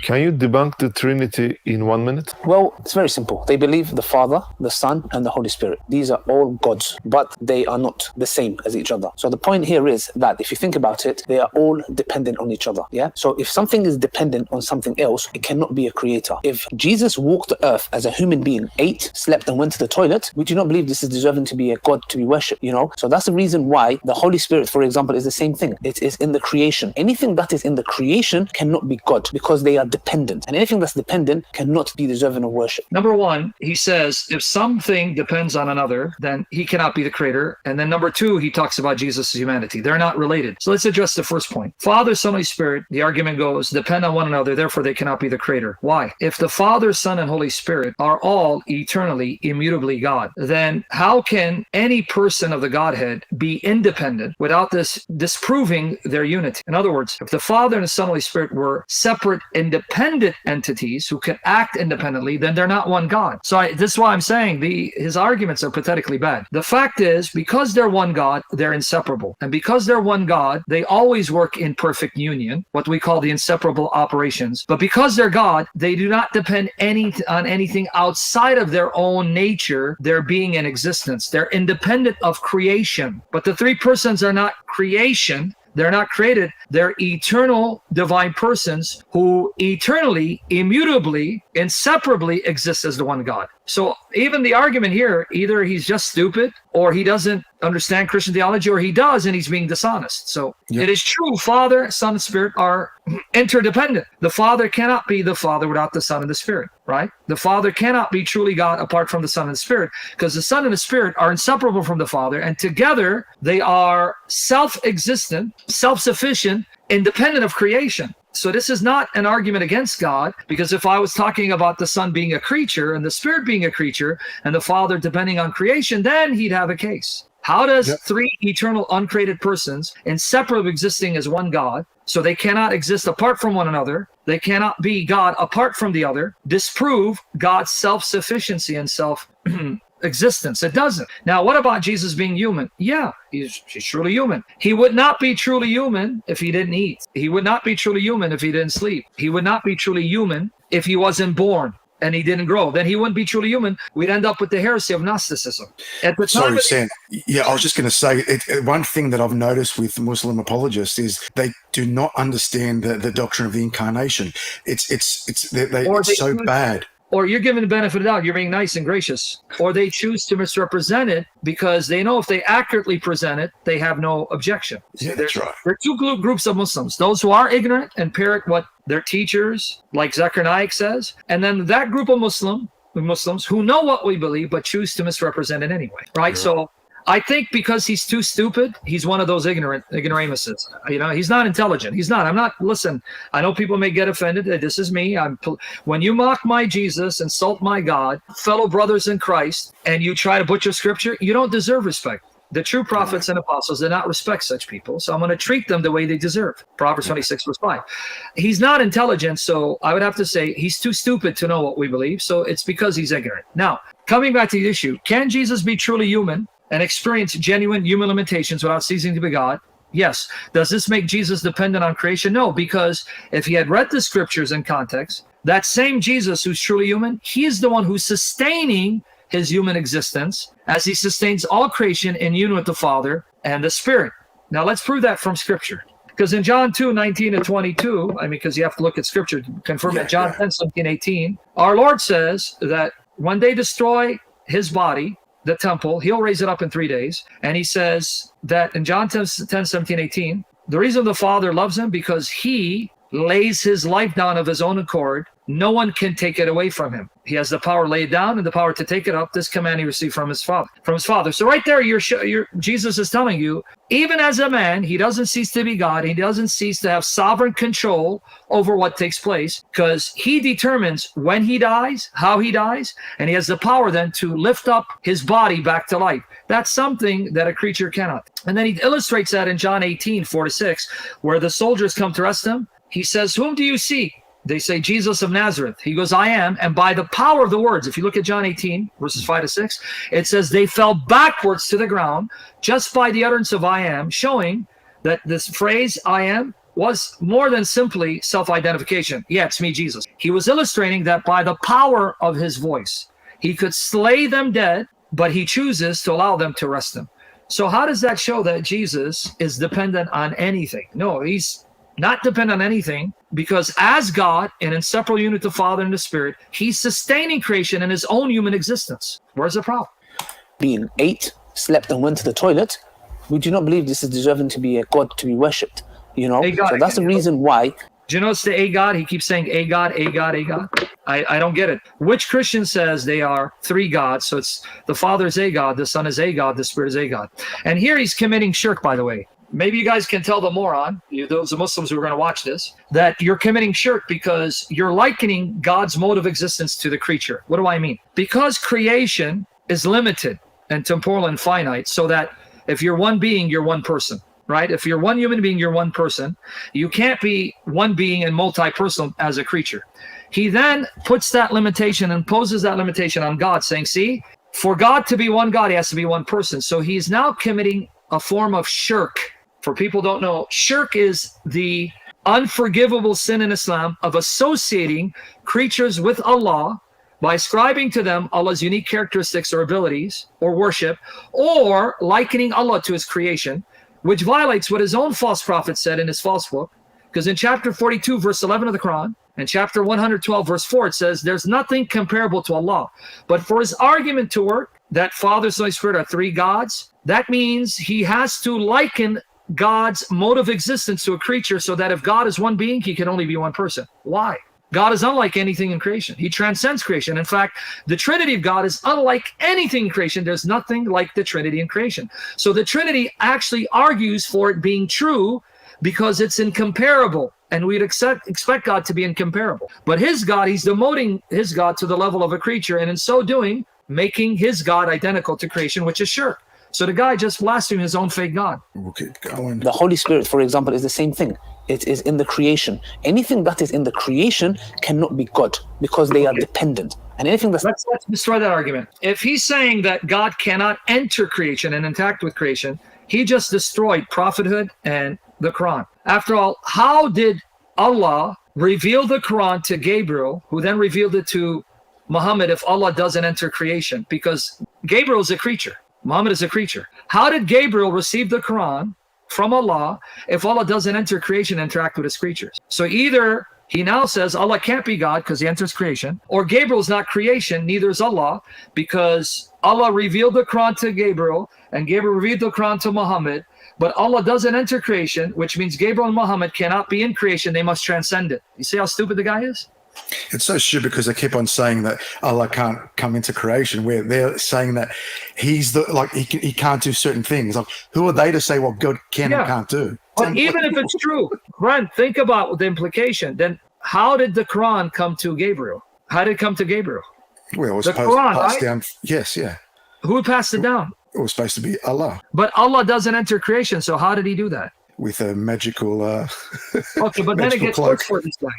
Can you debunk the Trinity in 1 minute? Well, it's very simple. They believe the Father, the Son, and the Holy Spirit. These are all gods, but they are not the same as each other. So the point here is that if you think about it, they are all dependent on each other. Yeah. So if something is dependent on something else, it cannot be a creator. If Jesus walked the earth as a human being, ate, slept, and went to the toilet, we do not believe this is deserving to be a god to be worshipped. So that's the reason why the Holy Spirit, for example, is the same thing. It is in the creation. Anything that is in the creation cannot be God because they are dependent, and anything that's dependent cannot be deserving of worship. Number one, he says if something depends on another, then he cannot be the creator. And then number two, he talks about Jesus' humanity. They're not related. So let's address the first point. Father, Son, Holy Spirit, the argument goes, depend on one another, therefore they cannot be the creator. Why? If the Father, Son, and Holy Spirit are all eternally, immutably God, then how can any person of the Godhead be independent without this disproving their unity? In other words, if the Father and the Son and Holy Spirit were separate, independent entities who can act independently, then they're not one God. So this is why I'm saying his arguments are pathetically bad. The fact is, because they're one God, they're inseparable. And because they're one God, they always work in perfect union, what we call the inseparable operations. But because they're God, they do not depend on anything outside of their own nature, their being and existence. They're independent of creation. But the three persons are not creation. They're not created. They're eternal divine persons who eternally, immutably, inseparably exist as the one God. So even the argument here, either he's just stupid or he doesn't understand Christian theology, or he does and he's being dishonest. So It is true, Father, Son, and Spirit are interdependent. The Father cannot be the Father without the Son and the Spirit, right? The Father cannot be truly God apart from the Son and the Spirit, because the Son and the Spirit are inseparable from the Father, and together they are self-existent, self-sufficient, independent of creation. So this is not an argument against God, because if I was talking about the Son being a creature and the Spirit being a creature and the Father depending on creation, then he'd have a case. How does three eternal uncreated persons inseparably existing as one God, so they cannot exist apart from one another, they cannot be God apart from the other, disprove God's self-sufficiency and self-existence? It doesn't. Now, what about Jesus being human? Yeah, he's truly human. He would not be truly human if he didn't eat. He would not be truly human if he didn't sleep. He would not be truly human if he wasn't born and he didn't grow. Then he wouldn't be truly human. We'd end up with the heresy of Gnosticism. Sorry, Sam. Yeah, I was just going to say, one thing that I've noticed with Muslim apologists is they do not understand the doctrine of the incarnation. It's so bad. Or you're giving the benefit of the doubt, you're being nice and gracious. Or they choose to misrepresent it because they know if they accurately present it, they have no objection. Yeah, that's right. There are two groups of Muslims: those who are ignorant and parrot what their teachers, like Zakir Naik, says, and then that group of Muslims who know what we believe but choose to misrepresent it anyway, right? Yeah. So I think because he's too stupid, he's one of those ignoramuses. He's not intelligent. He's not. Listen, I know people may get offended. This is me. When you mock my Jesus, insult my God, fellow brothers in Christ, and you try to butcher scripture, you don't deserve respect. The true prophets and apostles did not respect such people, so I'm going to treat them the way they deserve. Proverbs 26, verse 5. He's not intelligent, so I would have to say he's too stupid to know what we believe, so it's because he's ignorant. Now, coming back to the issue, can Jesus be truly human and experience genuine human limitations without ceasing to be God? Yes. Does this make Jesus dependent on creation? No, because if he had read the scriptures in context, that same Jesus who's truly human, he is the one who's sustaining his human existence as he sustains all creation in union with the Father and the Spirit. Now let's prove that from scripture. Because in John 2:19-22, because you have to look at scripture to confirm it, John 10:17-18, our Lord says that when they destroy his body, the temple, he'll raise it up in 3 days. And he says that in John 10:17-18, the reason the Father loves him, because he lays his life down of his own accord. No one can take it away from him. He has the power to lay it down and the power to take it up. This command he received from his Father. So right there, Jesus is telling you, even as a man, he doesn't cease to be God. He doesn't cease to have sovereign control over what takes place, because he determines when he dies, how he dies, and he has the power then to lift up his body back to life. That's something that a creature cannot. And then he illustrates that in John 18:4-6, where the soldiers come to arrest him. He says, "Whom do you seek?" They say, "Jesus of Nazareth." He goes, "I am." And by the power of the words, if you look at John 18, verses 5-6, it says they fell backwards to the ground just by the utterance of "I am," showing that this phrase, "I am," was more than simply self-identification. Yeah, it's me, Jesus. He was illustrating that by the power of his voice, he could slay them dead, but he chooses to allow them to rest him. So how does that show that Jesus is dependent on anything? No, he's not dependent on anything, because as God, an inseparable unit of the Father and the Spirit, he's sustaining creation in his own human existence. Where's the problem? Being ate, slept, and went to the toilet, we do not believe this is deserving to be a God to be worshipped. You know, so that's the reason why. Do you notice the a God? He keeps saying a God, a God, a God. I don't get it. Which Christian says they are three gods? So it's the Father is a God, the Son is a God, the Spirit is a God. And here he's committing shirk, by the way. Maybe you guys can tell the moron, those Muslims who are going to watch this, that you're committing shirk because you're likening God's mode of existence to the creature. What do I mean? Because creation is limited and temporal and finite, so that if you're one being, you're one person. Right? If you're one human being, you're one person. You can't be one being and multi-personal as a creature. He then puts that limitation and poses that limitation on God, saying, see, for God to be one God, he has to be one person. So he's now committing a form of shirk. For people who don't know, shirk is the unforgivable sin in Islam of associating creatures with Allah by ascribing to them Allah's unique characteristics or abilities or worship, or likening Allah to his creation, which violates what his own false prophet said in his false book. Because in chapter 42, verse 11 of the Quran, and chapter 112, verse 4, it says, there's nothing comparable to Allah. But for his argument to work, that Father, Son, and Spirit are three gods, that means he has to liken God's mode of existence to a creature, so that if God is one being, he can only be one person. Why? God is unlike anything in creation. He transcends creation. In fact, the Trinity of God is unlike anything in creation. There's nothing like the Trinity in creation. So the Trinity actually argues for it being true because it's incomparable. And we'd expect God to be incomparable. But his God, he's demoting his God to the level of a creature, and in so doing, making his God identical to creation, which is shirk. So the guy just blasphemed his own fake God. We'll keep going. The Holy Spirit, for example, is the same thing. It is in the creation. Anything that is in the creation cannot be God, because they are dependent. And anything that's... Let's destroy that argument. If he's saying that God cannot enter creation and interact with creation, he just destroyed prophethood and the Quran. After all, how did Allah reveal the Quran to Gabriel, who then revealed it to Muhammad, if Allah doesn't enter creation? Because Gabriel is a creature. Muhammad is a creature. How did Gabriel receive the Quran from Allah if Allah doesn't enter creation and interact with his creatures? So either he now says Allah can't be God because he enters creation, or Gabriel is not creation, neither is Allah, because Allah revealed the Quran to Gabriel and Gabriel revealed the Quran to Muhammad, but Allah doesn't enter creation, which means Gabriel and Muhammad cannot be in creation, they must transcend it. You see how stupid the guy is? It's so stupid because they keep on saying that Allah can't come into creation, where they're saying that he's he can't do certain things. Like, who are they to say what God can and can't do? But even if it's true, Brent, think about the implication. Then how did the Quran come to Gabriel? How did it come to Gabriel? Well, it was the Quran, passed right? down. Yes, yeah. Who passed it down? It was supposed to be Allah. But Allah doesn't enter creation, so how did he do that? With a magical okay, but then it gets worse for this guy.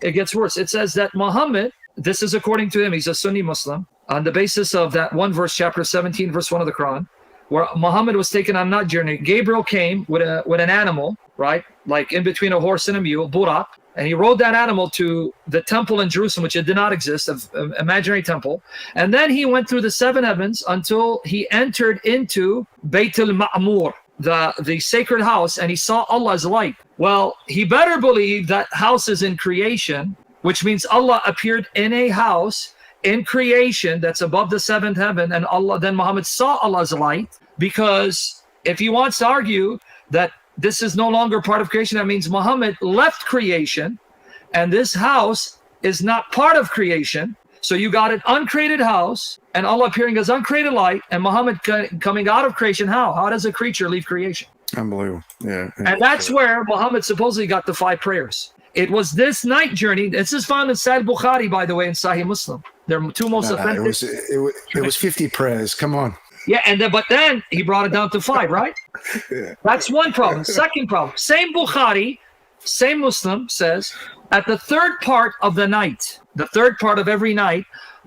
It gets worse. It says that Muhammad, this is according to him, he's a Sunni Muslim, on the basis of that one verse, chapter 17, verse 1 of the Quran, where Muhammad was taken on that journey. Gabriel came with an animal, right? Like in between a horse and a mule, Buraq, and he rode that animal to the temple in Jerusalem, which it did not exist, an imaginary temple. And then he went through the seven heavens until he entered into Bayt al-Ma'mur, the sacred house, and he saw Allah's light. Well, he better believe that house is in creation, which means Allah appeared in a house in creation that's above the seventh heaven, and then Muhammad saw Allah's light, because if he wants to argue that this is no longer part of creation, that means Muhammad left creation, and this house is not part of creation. So you got an uncreated house, and Allah appearing as uncreated light, and Muhammad coming out of creation. How does a creature leave creation? Unbelievable. Yeah. And that's where Muhammad supposedly got the 5 prayers. It was this night journey. This is found in Sahih Bukhari, by the way, in Sahih Muslim. They're two most authentic. It was 50 prayers. Come on. Yeah, but then he brought it down to 5, right? Yeah. That's one problem. Second problem, same Bukhari, same Muslim says, at the third part of the night, the third part of every night,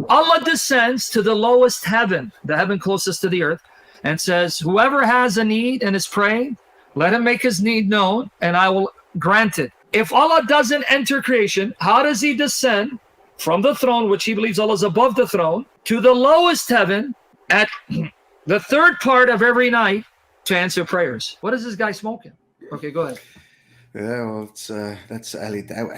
Allah descends to the lowest heaven, the heaven closest to the earth, and says, whoever has a need and is praying, let him make his need known, and I will Granted. If Allah doesn't enter creation, how does he descend from the throne, which he believes Allah is above the throne, to the lowest heaven at the third part of every night to answer prayers? What is this guy smoking? Okay, go ahead. Yeah, well, that's Ali Dawah.